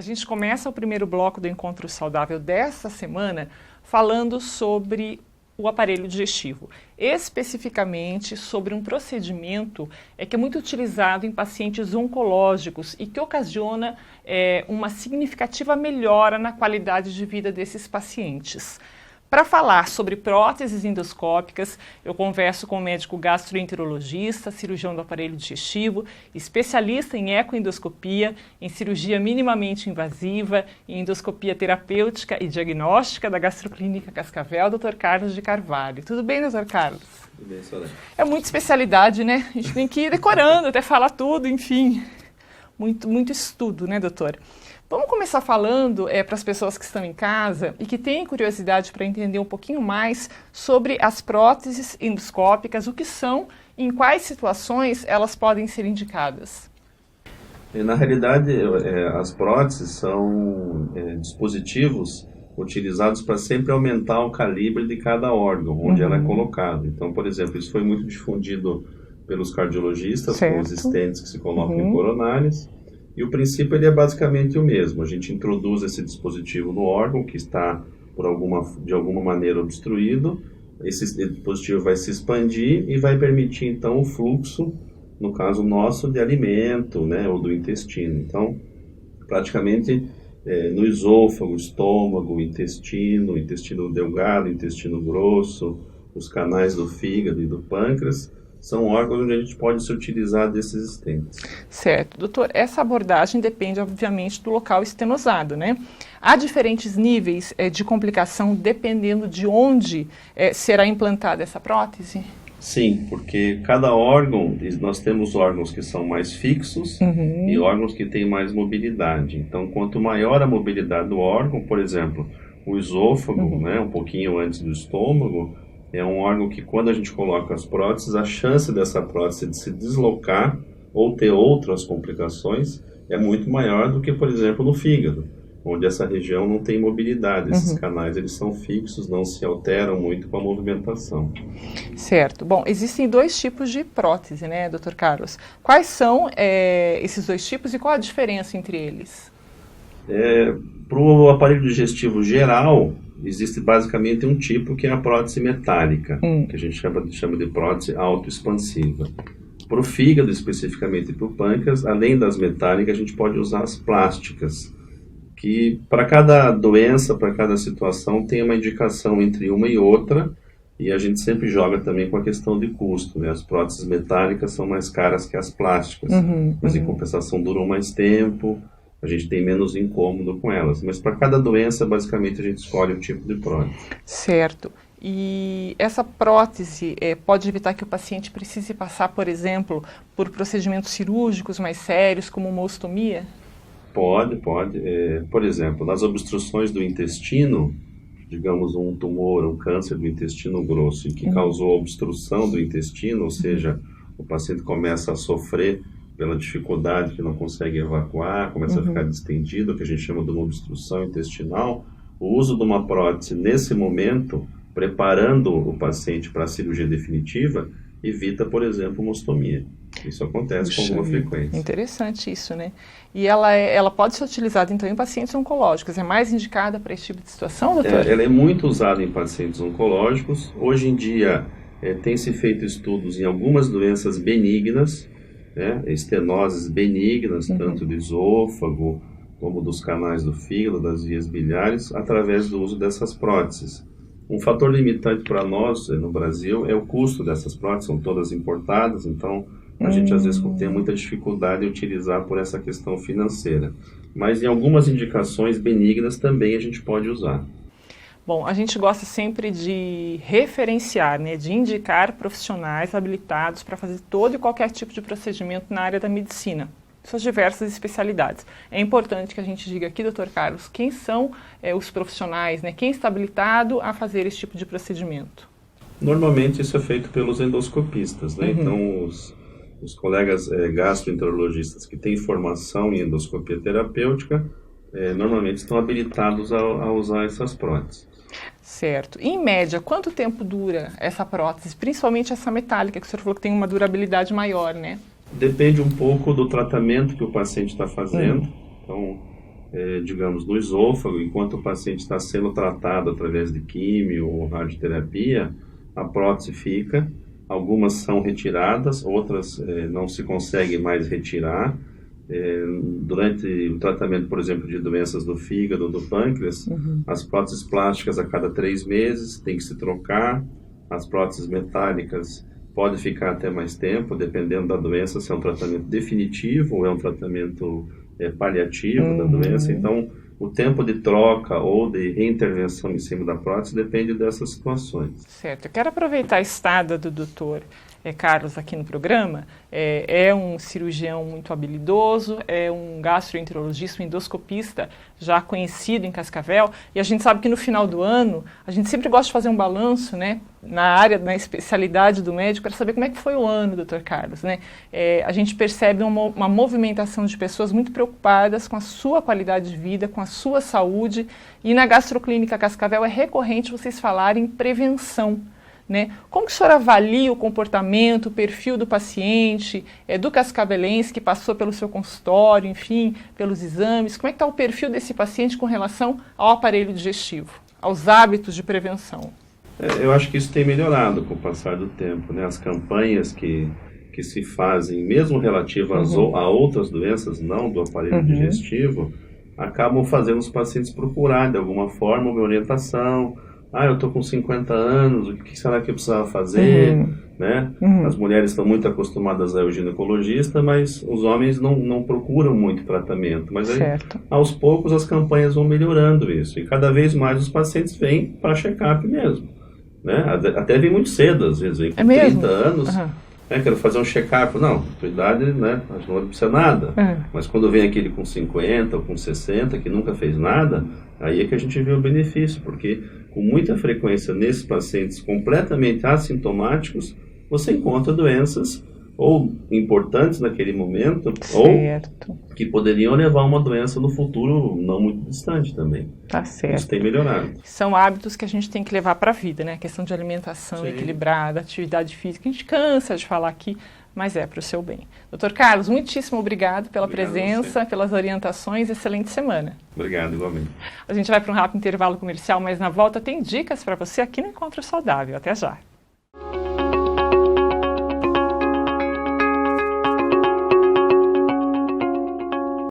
gente começa o primeiro bloco do Encontro Saudável desta semana falando sobre o aparelho digestivo, especificamente sobre um procedimento que é muito utilizado em pacientes oncológicos e que ocasiona uma significativa melhora na qualidade de vida desses pacientes. Para falar sobre próteses endoscópicas, eu converso com o médico gastroenterologista, cirurgião do aparelho digestivo, especialista em ecoendoscopia, em cirurgia minimamente invasiva, em endoscopia terapêutica e diagnóstica da Gastroclínica Cascavel, Dr. Carlos de Carvalho. Tudo bem, Dr. Carlos? Tudo bem, Soraya. É muita especialidade, né? A gente tem que ir decorando até falar tudo, enfim. Muito estudo, né, doutor? Vamos começar falando para as pessoas que estão em casa e que têm curiosidade para entender um pouquinho mais sobre as próteses endoscópicas, o que são e em quais situações elas podem ser indicadas. Na realidade, as próteses são dispositivos utilizados para sempre aumentar o calibre de cada órgão, onde ela é colocada. Então, por exemplo, isso foi muito difundido pelos cardiologistas, com os stents que se colocam em coronárias. E o princípio ele é basicamente o mesmo. A gente introduz esse dispositivo no órgão que está de alguma maneira obstruído. Esse dispositivo vai se expandir e vai permitir então o fluxo, no caso nosso, de alimento, né, ou do intestino. Então, praticamente no esôfago, estômago, intestino delgado, intestino grosso, os canais do fígado e do pâncreas, são órgãos onde a gente pode se utilizar desses stents. Certo. Doutor, essa abordagem depende, obviamente, do local estenosado, né? Há diferentes níveis de complicação dependendo de onde será implantada essa prótese? Sim, porque cada órgão, nós temos órgãos que são mais fixos e órgãos que têm mais mobilidade. Então, quanto maior a mobilidade do órgão, por exemplo, o esôfago, né, um pouquinho antes do estômago, é um órgão que, quando a gente coloca as próteses, a chance dessa prótese de se deslocar ou ter outras complicações é muito maior do que, por exemplo, no fígado, onde essa região não tem mobilidade. Esses canais eles são fixos, não se alteram muito com a movimentação. Certo. Bom, existem dois tipos de prótese, né, Dr. Carlos? Quais são esses dois tipos e qual a diferença entre eles? Para o aparelho digestivo geral, existe basicamente um tipo que é a prótese metálica, que a gente chama de prótese autoexpansiva. Para o fígado, especificamente para o pâncreas, além das metálicas, a gente pode usar as plásticas, que para cada doença, para cada situação, tem uma indicação entre uma e outra, e a gente sempre joga também com a questão de custo, né? As próteses metálicas são mais caras que as plásticas, mas em compensação duram mais tempo, a gente tem menos incômodo com elas. Mas para cada doença, basicamente, a gente escolhe o tipo de prótese. Certo. E essa prótese pode evitar que o paciente precise passar, por exemplo, por procedimentos cirúrgicos mais sérios, como uma ostomia? Pode. Por exemplo, nas obstruções do intestino, digamos um tumor, um câncer do intestino grosso, e que causou obstrução do intestino, ou seja, o paciente começa a sofrer pela dificuldade que não consegue evacuar, começa a ficar distendido, que a gente chama de uma obstrução intestinal. O uso de uma prótese nesse momento, preparando o paciente para a cirurgia definitiva, evita, por exemplo, uma ostomia. Isso acontece com alguma frequência. Interessante isso, né? E ela pode ser utilizada, então, em pacientes oncológicos. É mais indicada para esse tipo de situação, doutor? Ela é muito usada em pacientes oncológicos. Hoje em dia, tem-se feito estudos em algumas doenças benignas, né? Estenoses benignas, tanto do esôfago, como dos canais do fígado, das vias biliares, através do uso dessas próteses. Um fator limitante para nós, no Brasil, é o custo dessas próteses, são todas importadas, então a gente às vezes tem muita dificuldade em utilizar por essa questão financeira. Mas em algumas indicações benignas também a gente pode usar. Bom, a gente gosta sempre de referenciar, né, de indicar profissionais habilitados para fazer todo e qualquer tipo de procedimento na área da medicina, suas diversas especialidades. É importante que a gente diga aqui, Dr. Carlos, quem são os profissionais, né, quem está habilitado a fazer esse tipo de procedimento? Normalmente isso é feito pelos endoscopistas, né? Então os colegas gastroenterologistas que têm formação em endoscopia terapêutica normalmente estão habilitados a usar essas próteses. Certo. E, em média, quanto tempo dura essa prótese, principalmente essa metálica, que o senhor falou que tem uma durabilidade maior, né? Depende um pouco do tratamento que o paciente está fazendo. Então, digamos, no esôfago, enquanto o paciente está sendo tratado através de químio ou radioterapia, a prótese fica. Algumas são retiradas, outras não se consegue mais retirar. Durante o tratamento, por exemplo, de doenças do fígado ou do pâncreas, as próteses plásticas a cada 3 meses tem que se trocar. As próteses metálicas podem ficar até mais tempo, dependendo da doença, se é um tratamento definitivo ou é um tratamento paliativo da doença. Então, o tempo de troca ou de reintervenção em cima da prótese depende dessas situações. Certo. Eu quero aproveitar a estada do Dr. Carlos aqui no programa. É um cirurgião muito habilidoso, é um gastroenterologista, um endoscopista já conhecido em Cascavel, e a gente sabe que no final do ano, a gente sempre gosta de fazer um balanço, né, na especialidade do médico, para saber como é que foi o ano, Dr. Carlos, né? A gente percebe uma movimentação de pessoas muito preocupadas com a sua qualidade de vida, com a sua saúde, e na Gastroclínica Cascavel é recorrente vocês falarem em prevenção, né? Como que o senhor avalia o comportamento, o perfil do paciente, do cascavelense que passou pelo seu consultório, enfim, pelos exames? Como é que está o perfil desse paciente com relação ao aparelho digestivo, aos hábitos de prevenção? Eu acho que isso tem melhorado com o passar do tempo, né? As campanhas que se fazem, mesmo relativas a outras doenças, não do aparelho digestivo, acabam fazendo os pacientes procurarem, de alguma forma, uma orientação. Eu estou com 50 anos, o que será que eu precisava fazer? Né? As mulheres estão muito acostumadas ao ginecologista, mas os homens não procuram muito tratamento. Mas aí, aos poucos, as campanhas vão melhorando isso. E cada vez mais os pacientes vêm para check-up mesmo. Né? Até vem muito cedo, às vezes, vem com 30 anos. Quero fazer um check-up. Não, tua idade, né, não precisa nada. Mas quando vem aquele com 50 ou com 60, que nunca fez nada, aí é que a gente vê o benefício, porque com muita frequência nesses pacientes completamente assintomáticos, você encontra doenças ou importantes naquele momento, ou que poderiam levar a uma doença no futuro não muito distante também. Tá certo. Isso tem melhorado. São hábitos que a gente tem que levar para a vida, né? A questão de alimentação equilibrada, atividade física, a gente cansa de falar aqui, mas é para o seu bem. Dr. Carlos, muitíssimo obrigado pela presença, pelas orientações, excelente semana. Obrigado, igualmente. A gente vai para um rápido intervalo comercial, mas na volta tem dicas para você aqui no Encontro Saudável. Até já.